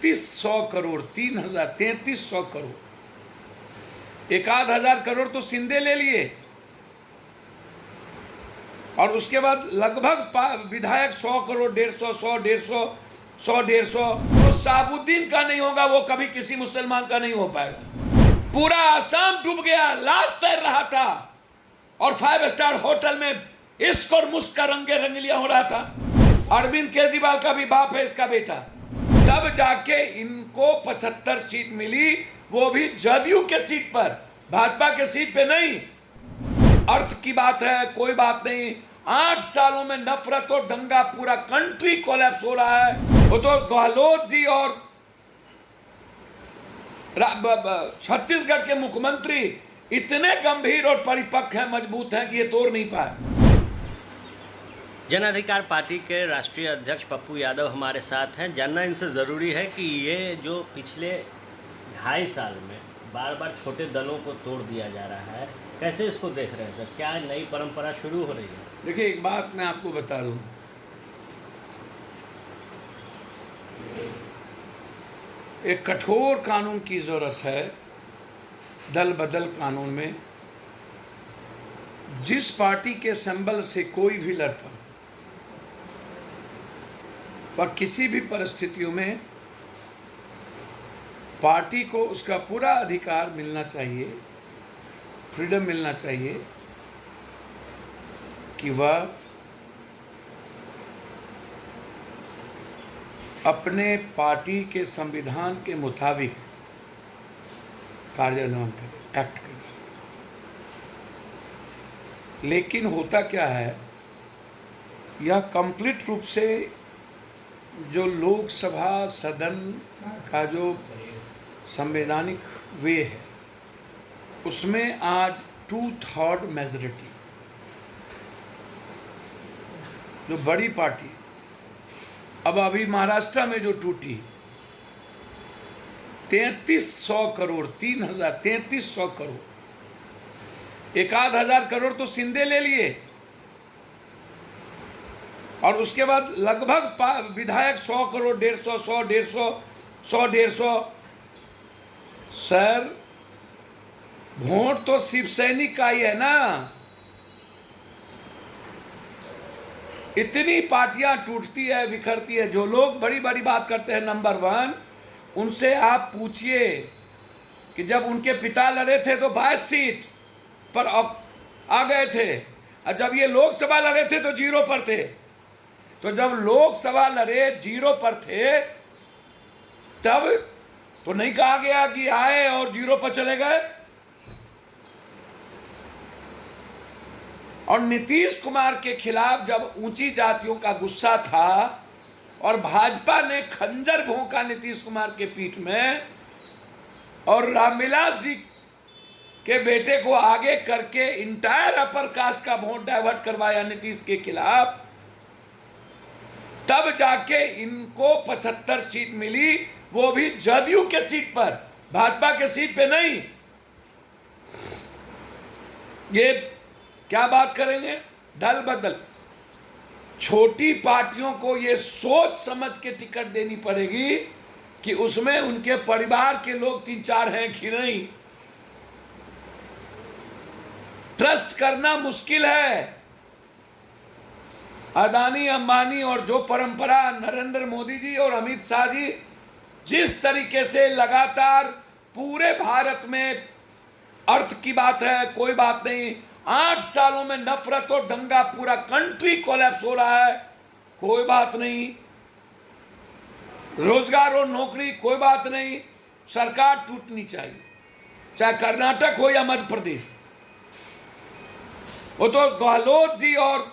3300 करोड़, 3300 करोड़, एक आध हजार करोड़ तो सिंधे ले लिए, और उसके बाद लगभग विधायक 100 करोड़, 150 तो साबुद्दीन का नहीं होगा, वो कभी किसी मुसलमान का नहीं हो पाएगा। पूरा आसाम डूब गया, लाश तैर रहा था, और 5 स्टार होटल में इश्क और मुस्क का रंगे रंगलियां हो रहा था। अरविंद केजरीवाल का भी बाप है इसका बेटा, तब जाके इनको 75 सीट मिली, वो भी जदयू के सीट पर, भाजपा के सीट पे नहीं। अर्थ की बात है, कोई बात नहीं। 8 सालों में नफरत और दंगा, पूरा कंट्री कोलैप्स हो रहा है। वो तो गहलोत जी और छत्तीसगढ़ के मुख्यमंत्री इतने गंभीर और परिपक्व हैं, मजबूत हैं कि ये तोड़ नहीं पाए। जन अधिकार पार्टी के राष्ट्रीय अध्यक्ष पप्पू यादव हमारे साथ हैं। जानना इनसे ज़रूरी है कि ये जो पिछले 2.5 साल में बार बार छोटे दलों को तोड़ दिया जा रहा है, कैसे इसको देख रहे हैं सर? क्या नई परंपरा शुरू हो रही है? देखिए, एक बात मैं आपको बता दूं, एक कठोर कानून की ज़रूरत है, दल बदल कानून में। जिस पार्टी के सिंबल से कोई भी लड़ता, पर किसी भी परिस्थितियों में पार्टी को उसका पूरा अधिकार मिलना चाहिए, फ्रीडम मिलना चाहिए कि वह अपने पार्टी के संविधान के मुताबिक कार्यान्वयन करे, एक्ट करे। लेकिन होता क्या है, यह कंप्लीट रूप से जो लोकसभा सदन का जो संवैधानिक वे है, उसमें आज 2/3 मेजॉरिटी, जो बड़ी पार्टी, अब अभी महाराष्ट्र में जो टूटी 3300 करोड़, 3300 करोड़, एक आध हजार करोड़ तो सिंधे ले लिए, और उसके बाद लगभग विधायक 100 करोड़, 150 सर, वोट तो शिवसैनिक का ही है ना। इतनी पार्टियां टूटती है, बिखरती है। जो लोग बड़ी बड़ी बात करते हैं, नंबर 1, उनसे आप पूछिए कि जब उनके पिता लड़े थे तो 22 सीट पर आ गए थे, और जब ये लोकसभा लड़े थे तो 0 पर थे। तो जब लोकसभा लड़े 0 पर थे, तब तो नहीं कहा गया कि आए और 0 पर चले गए। और नीतीश कुमार के खिलाफ जब ऊंची जातियों का गुस्सा था और भाजपा ने खंजर भोंका नीतीश कुमार के पीठ में, और रामविलास जी के बेटे को आगे करके इंटायर अपर कास्ट का वोट डाइवर्ट करवाया नीतीश के खिलाफ, तब जाके इनको 75 सीट मिली, वो भी जदयू के सीट पर, भाजपा के सीट पे नहीं। ये क्या बात करेंगे, दल बदल। छोटी पार्टियों को ये सोच समझ के टिकट देनी पड़ेगी कि उसमें उनके परिवार के लोग 3-4 हैं कि नहीं। ट्रस्ट करना मुश्किल है। अदानी, अंबानी और जो परंपरा नरेंद्र मोदी जी और अमित शाह जी जिस तरीके से लगातार पूरे भारत में, अर्थ की बात है, कोई बात नहीं। 8 सालों में नफरत और दंगा, पूरा कंट्री कोलैप्स हो रहा है, कोई बात नहीं। रोजगार और नौकरी, कोई बात नहीं। सरकार टूटनी चाहिए, चाहे कर्नाटक हो या मध्य प्रदेश। वो तो गहलोत जी और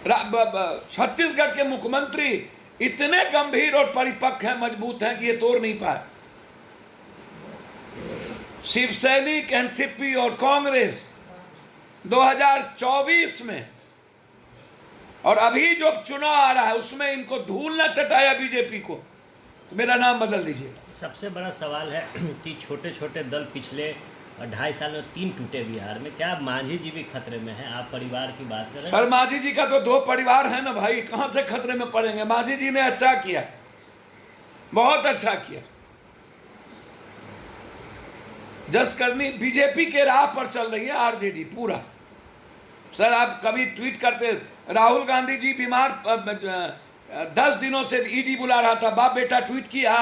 छत्तीसगढ़ के मुख्यमंत्री इतने गंभीर और परिपक्व हैं, मजबूत हैं कि ये तोड़ नहीं पाए। शिवसैनिक, एनसीपी और कांग्रेस 2024 में, और अभी जो चुनाव आ रहा है उसमें इनको धूल न चटाया बीजेपी को, तो मेरा नाम बदल दीजिए। सबसे बड़ा सवाल है कि छोटे छोटे दल पिछले 2.5 साल में 3 टूटे बिहार में। क्या मांझी जी भी खतरे में हैं? आप परिवार की बात कर रहे हैं। सर, मांझी जी का तो 2 परिवार है ना भाई, कहाँ से खतरे में पड़ेंगे। मांझी जी ने अच्छा किया, बहुत अच्छा किया। जसकरनी बीजेपी के राह पर चल रही है आरजेडी पूरा। सर आप कभी ट्वीट करते, राहुल गांधी जी बीमार 10 दिनों से ईडी बुला रहा था, बाप बेटा ट्वीट किया?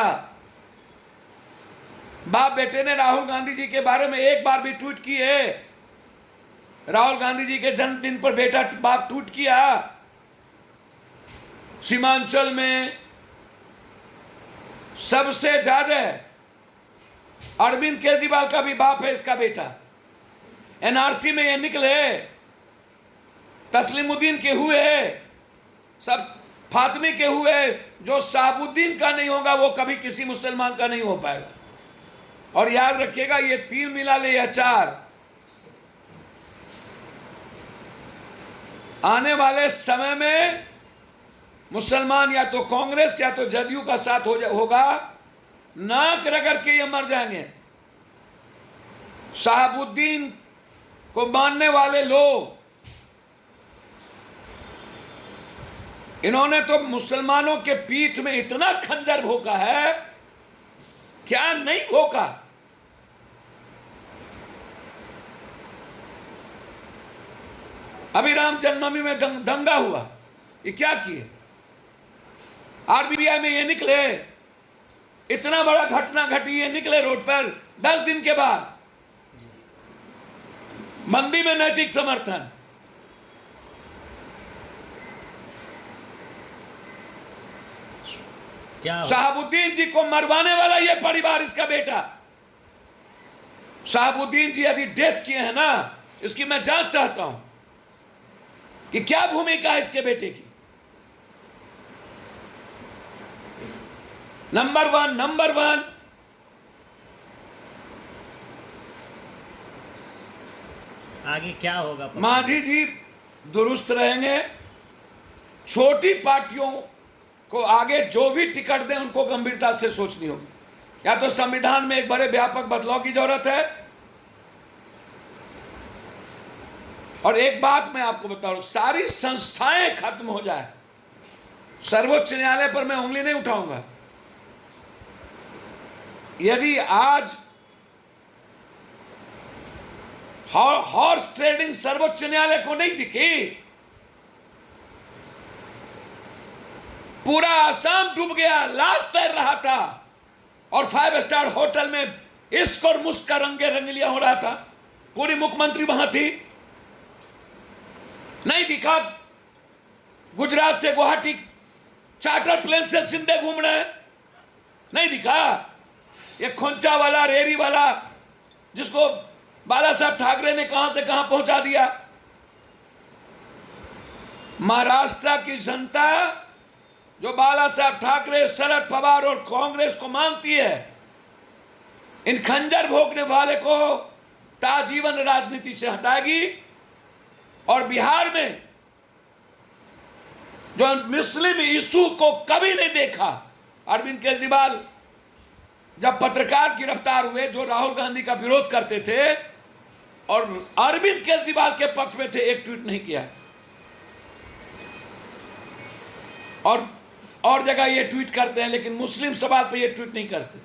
बाप बेटे ने राहुल गांधी जी के बारे में एक बार भी ट्वीट किए? राहुल गांधी जी के जन्मदिन पर बेटा बाप ट्वीट किया? सीमांचल में सबसे ज्यादा अरविंद केजरीवाल का भी बाप है इसका बेटा। एनआरसी में ये निकले, तस्लीमुद्दीन के हुए, सब फातिमी के हुए, जो शहाबुद्दीन का नहीं होगा वो कभी किसी मुसलमान का नहीं हो पाएगा। और याद रखिएगा, ये 3 मिला ले या 4, आने वाले समय में मुसलमान या तो कांग्रेस या तो जदयू का साथ होगा, नाक रगड़ के ये मर जाएंगे। शहाबुद्दीन को मानने वाले लोग, इन्होंने तो मुसलमानों के पीठ में इतना खंजर भोंका है, क्या नहीं भोंका। अभी राम जन्मभूमि में दंगा हुआ, ये क्या किए? आरबीआई में ये निकले, इतना बड़ा घटना घटी, ये निकले रोड पर 10 दिन के बाद। मंदी में नैतिक समर्थन। क्या शहाबुद्दीन जी को मरवाने वाला ये परिवार, इसका बेटा। शहाबुद्दीन जी यदि डेथ किए हैं ना, इसकी मैं जांच चाहता हूं कि क्या भूमिका है इसके बेटे की। नंबर वन आगे क्या होगा? मांझी जी दुरुस्त रहेंगे। छोटी पार्टियों को आगे जो भी टिकट दें उनको गंभीरता से सोचनी होगी। या तो संविधान में एक बड़े व्यापक बदलाव की जरूरत है। और एक बात मैं आपको बता रहा हूं, सारी संस्थाएं खत्म हो जाए, सर्वोच्च न्यायालय पर मैं उंगली नहीं उठाऊंगा। यदि आज हॉर्स ट्रेडिंग सर्वोच्च न्यायालय को नहीं दिखी, पूरा आसाम डूब गया, लाश तैर रहा था, और 5 स्टार होटल में इश्क और मुस्क का रंगे रंगलिया हो रहा था, पूरी मुख्यमंत्री वहां थी, नहीं दिखा। गुजरात से गुवाहाटी चार्टर प्लेन से शिंदे घूम रहे हैं, नहीं दिखा। ये खोंचा वाला, रेरी वाला, जिसको बाला साहब ठाकरे ने कहां से कहां पहुंचा दिया। महाराष्ट्र की जनता जो बाला साहब ठाकरे, शरद पवार और कांग्रेस को मानती है, इन खंजर भोंकने वाले को ताजीवन राजनीति से हटाएगी। और बिहार में जो मुस्लिम इशू को कभी नहीं देखा, अरविंद केजरीवाल जब पत्रकार गिरफ्तार हुए जो राहुल गांधी का विरोध करते थे और अरविंद केजरीवाल के पक्ष में थे, एक ट्वीट नहीं किया। और जगह ये ट्वीट करते हैं, लेकिन मुस्लिम सवाल पे ये ट्वीट नहीं करते।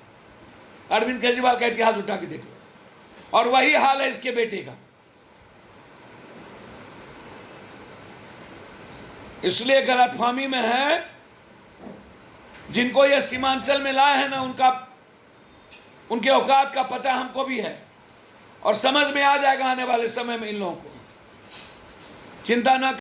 अरविंद केजरीवाल का इतिहास उठा के देख लो। और वही हाल है इसके बेटे का। इसलिए गलतफहमी में है, जिनको ये सीमांचल में लाए हैं ना, उनके औकात का पता हमको भी है, और समझ में आ जाएगा आने वाले समय में इन लोगों को। चिंता ना